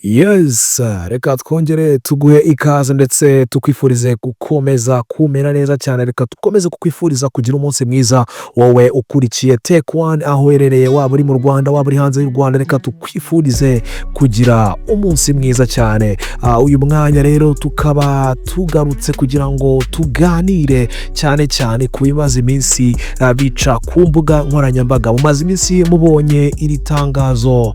Yes, reka twongere tuguhe ikaze ndetse tukwifurize gukomeza kumera neza cyane. Reka dukomeze kukwifuriza kugira umunsi mwiza wowe ukurikiye Tech One aho uherereye, waba uri mu Rwanda waba uri hanze y'u Rwanda. Reka tukwifurize kugira umunsi mwiza cyane. Uyu mwanya rero tukaba tugarutse kugira ngo tuganire cyane cyane ku bimaze iminsi bica ku mbuga nkoranyambaga. Mumaze iminsi mubonye iri tangazo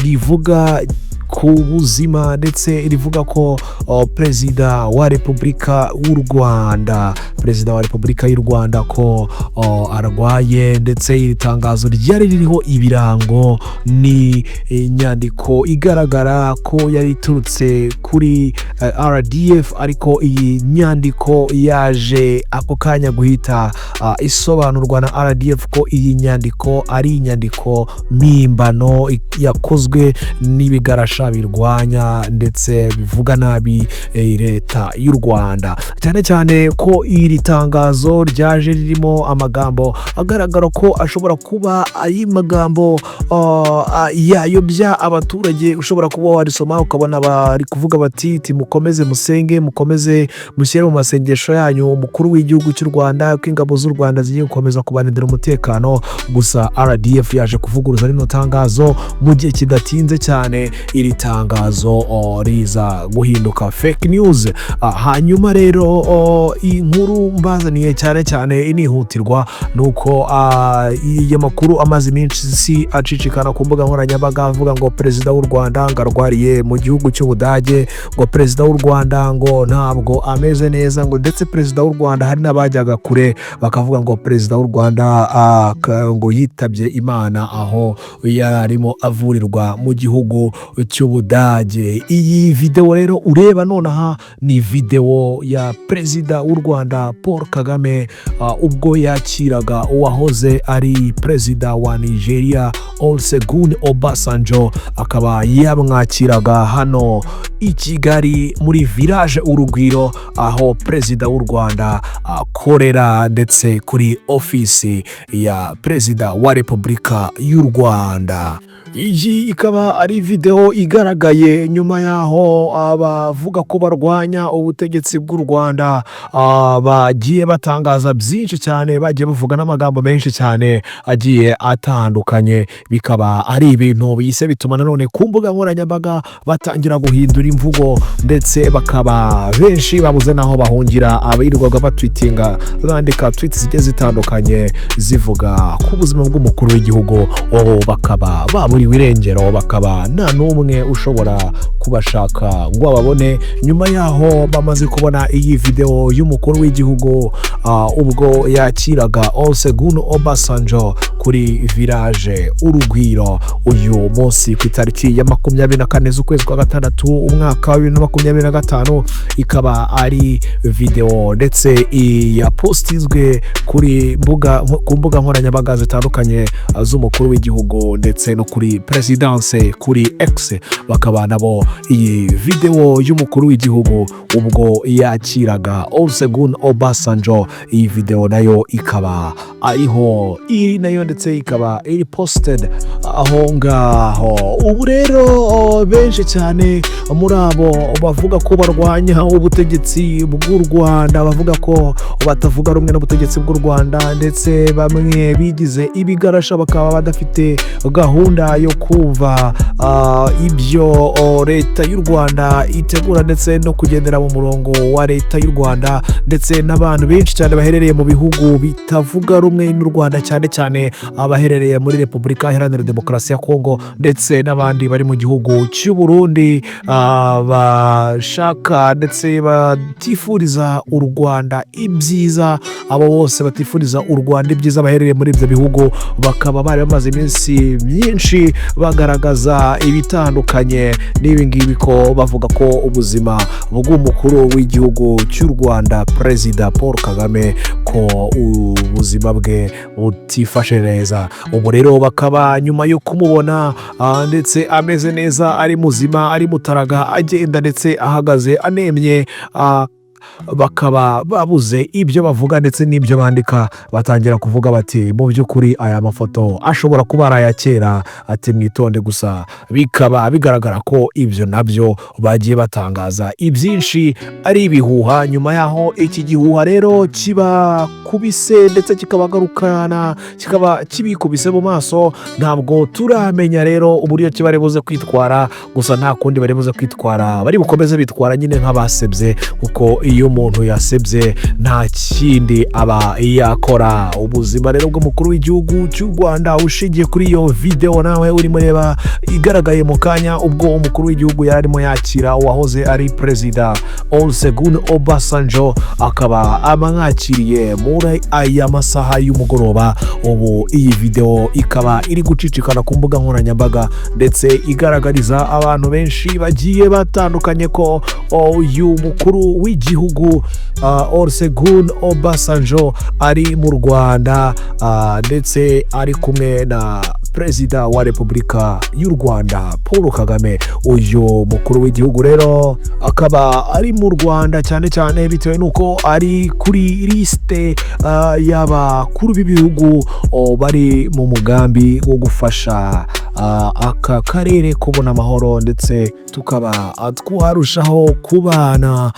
rivuga ku buzima ndetse rivuga ko Perezida wa Repubulika y'u Rwanda ko arwaye, ndetse iri tangazo ryari ririho ibirango ni inyandiko igaragara ko yari iturutse kuri RDF, ariko iyi nyandiko yaje ako kanya guhita isobanurwa na RDF ko iyi nyandiko ari inyandiko mpimbano yakozwe n'ibigarasha birwanya ndetse bivuga nabi leta y'u Rwanda, cyane cyane ko iri tangazo ryaje ririmo amagambo agaragara ko ashobora kuba ari magambo yayobya abaturage. Ushobora kuba warisoma ukabona bari kuvuga bati mukomeze musenge, mukomeze mushyire mu masengesho yanyu umukuru w'igihugu cy'u Rwanda, ko ingabo z'u Rwanda zigiye gukomeza kubarindira umutekano. Gusa RDF yaje kuvuguruza rino tangazo mu gihe kidatinze cyane. Iri tangazo riza guhinduka fake news. Hanyuma rero inkuru mbazaniye cyane cyane inihutirwa nuko iyi makuru amaze iminsi acicikana ku mbuga nkoranyambaga avuga ngo Perezida w'u Rwanda ngarwariye mu gihugu cy'Ubudage, ngo Perezida w'u Rwanda ngo ntabwo ameze neza, ngo ndetse Perezida w'u Rwanda hari n'abajyaga kure bakavuga ngo Perezida w'u Rwanda ngo yitabye Imana aho yarimo avurirwa mu gihugu cy'Ubudage. Iyi video rero ureba nonaha ni video ya Perezida w'u Rwanda Paul Kagame ubwo yakiraga uwahoze ari Perezida wa Nigeria Oluṣẹgun Ọbasanjọ, akaba yamwakiraga hano i Kigali muri village Urugwiro aho Perezida w'u Rwanda akorera, ndetse kuri ofisi ya Perezida wa Repubulika y'u Rwanda. Iyi ikaba ari video igaragaye nyuma yaho abavuga ko barwanya ubutegetsi bw'u Rwanda bagiye batangaza byinshi cyane, bagiye bavuga n'amagambo menshi cyane agiye atandukanye. Bikaba ari ibintu bise bituma nanone ku mbuga nkoranyambaga batangira guhindura imvugo, ndetse bakaba benshi babuze naho bahungira. Abirirwaga batwitinga bandika tweets zigiye zitandukanye zivuga ku buzima bw'umukuru w'igihugu, bakaba baburi wirengero, bakaba nta n'umwe ushobora kubashaka ngo ababone. Nyuma yaho bamaze kubona iyi video y'umukuru w'igihugu ubwo yakiraga Oluṣẹgun Ọbasanjọ kuri village Urugwiro uyu munsi ku itariki ya 24 z'ukwezi kwa gatandatu umwaka wa 2025. Ikaba ari video ndetse yapostizwe ku mbuga nkoranyambaga zitandukanye z'umukuru w'igihugu ndetse no kuri Presidence kuri X. Bakaba nabo iyi video y'umukuru w'igihugu ubwo yakiraga Oluṣẹgun Ọbasanjọ, iyi video nayo ikaba ariho iri nayo ndetse ikaba iri posted aho ngaho. Ubu rero benshi cyane muri abo bavuga ko barwanya ubutegetsi bw'u Rwanda, bavuga ko batavuga rumwe n'ubutegetsi bw'u Rwanda, ndetse bamwe bigize ibigarasha bakaba badafite gahunda yo kumva ibyo leta y'u Rwanda itegura ndetse no kugendera mu murongo wa leta y'u Rwanda, ndetse n'abantu benshi cyane baherereye mu bihugu bitavuga rumwe n'u Rwanda, cyane cyane abaherereye muri Repubulika Iharanira Demokarasi ya Kongo, ndetse n'abandi bari mu gihugu cy'u Burundi bashaka ndetse batifuriza u Rwanda ibyiza. Abo bose batifuriza u Rwanda ibyiza baherereye muri ibyo bihugu bakaba bari bamaze iminsi myinshi bagaragaza ibitandukanye n'ibi ngibi, ko bavuga ko ubuzima bw'umukuru w'igihugu cy'u Rwanda Perezida Paul Kagame ko ubuzima bwe butifashe neza. Ubu rero bakaba nyuma yo kumubona ndetse ameze neza, ari muzima, ari mutaraga, agenda ndetse ahagaze anemye, bakaba babuze ibyo bavuga ndetse n'ibyo bandika, batangira kuvuga bati mu by'ukuri aya mafoto ashobora kuba ari aya kera, ati mwitonde. Gusa bikaba bigaragara ko ibyo nabyo bagiye batangaza ibyinshi ari ibihuha. Nyuma yaho iki gihuha rero kiba kubise ndetse kikabagarukana, kikaba kibikubise mu maso, ntabwo turamenya rero uburyo kiba ari buze kwitwara. Gusa nta kundi bari buze kwitwara, bari bukomeze bitwara nyine nk'abasebye, kuko iyo umuntu yasebye nta kindi aba yakora. Ubuzima rero bw'umukuru w'igihugu cy'u Rwanda ushingiye kuri iyo video nawe urimo reba igaragaye mu kanya ubwo umukuru w'igihugu yarimo yakira uwahoze ari Perezida Oluṣẹgun Ọbasanjọ, akaba amwakiriye muri aya masaha y'umugoroba. Ubu iyi video ikaba iri gucicikana ku mbuga nkoranyambaga ndetse igaragariza abantu benshi bagiye batandukanye ko uyu mukuru w'igihugu Oluṣẹgun Ọbasanjọ ari mu Rwanda, ndetse ari kumwe na Perezida wa Repubulika y'u Rwanda Paul Kagame. Uyu mukuru w'igihugu rero akaba ari mu Rwanda cyane cyane bitewe nuko ari kuri liste y'abakuru b'ibihugu bari mu mugambi wo gufasha aka karere kubona amahoro, ndetse tukaba twarushaho kubana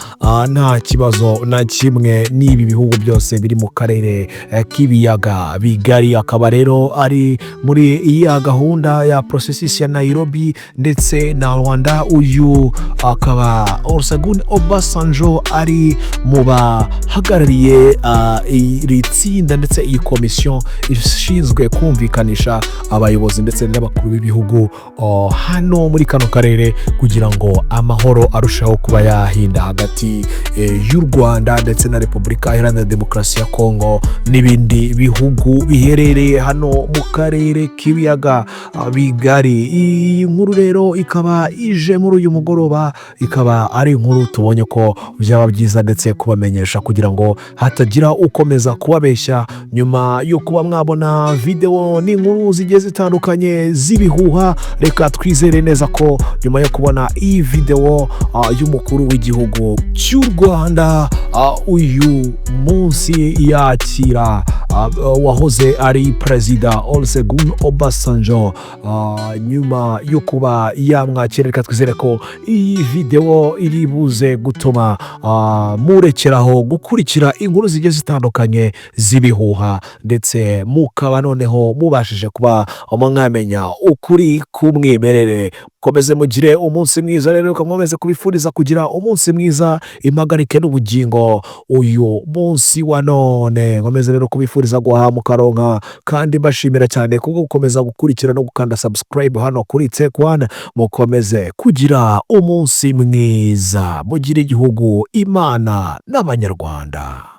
nta kibazo na kimwe n'ibi bihugu byose biri mu karere k'ibiyaga bigari. Akaba rero ari muri iyi gahunda ya processus ya Nairobi ndetse na Rwanda. Uyu akaba Oluṣẹgun Ọbasanjọ ari mu bahagarariye iri tsinda ndetse iyi komisiyo ishinzwe kumvikanisha abayobozi ndetse n'abakuru b'ibihugu hano muri kano karere, kugira ngo amahoro arushaho kuba yahinda hagati y'u Rwanda ndetse na Repubulika Iharanira Demokarasi ya Kongo n'ibindi bihugu biherereye hano mu karere k'ibiyaga bigari. Iyi nkuru rero ikaba ije muri uyu mugoroba, ikaba ari inkuru tubonye ko byaba byiza ndetse kubamenyesha kugira ngo hatagira ukomeza kubabeshya nyuma yo kuba mwabona video n'inkuru zigiye zitandukanye z'ibihuha. Reka twizere neza ko nyuma yo kubona iyi video y'umukuru w'igihugu cy'u Rwanda uyu munsi yakira wahoze ari Perezida Oluṣẹgun Ọbasanjọ, nyuma yo kuba yamwakira, reka twizere ko iyi video iri buze gutuma murekeraho gukurikira inkuru zigiye zitandukanye z'ibihuha, ndetse mukaba noneho mubashije kuba mwamenya ukuri kumwimerere. Komeze mugire umunsi mwiza rero, ukomeze kubifuriza kugira umunsi mwiza, impagarike n'ubugingo uyu munsi wa none. Komeze rero kubifuriza guhamuka ronka, kandi bashimira cyane kuko gukomeza gukurikira no gukanda subscribe hano kuri Take1. Mukomeze kugira umunsi mwiza, mugire igihugu, Imana n'Abanyarwanda.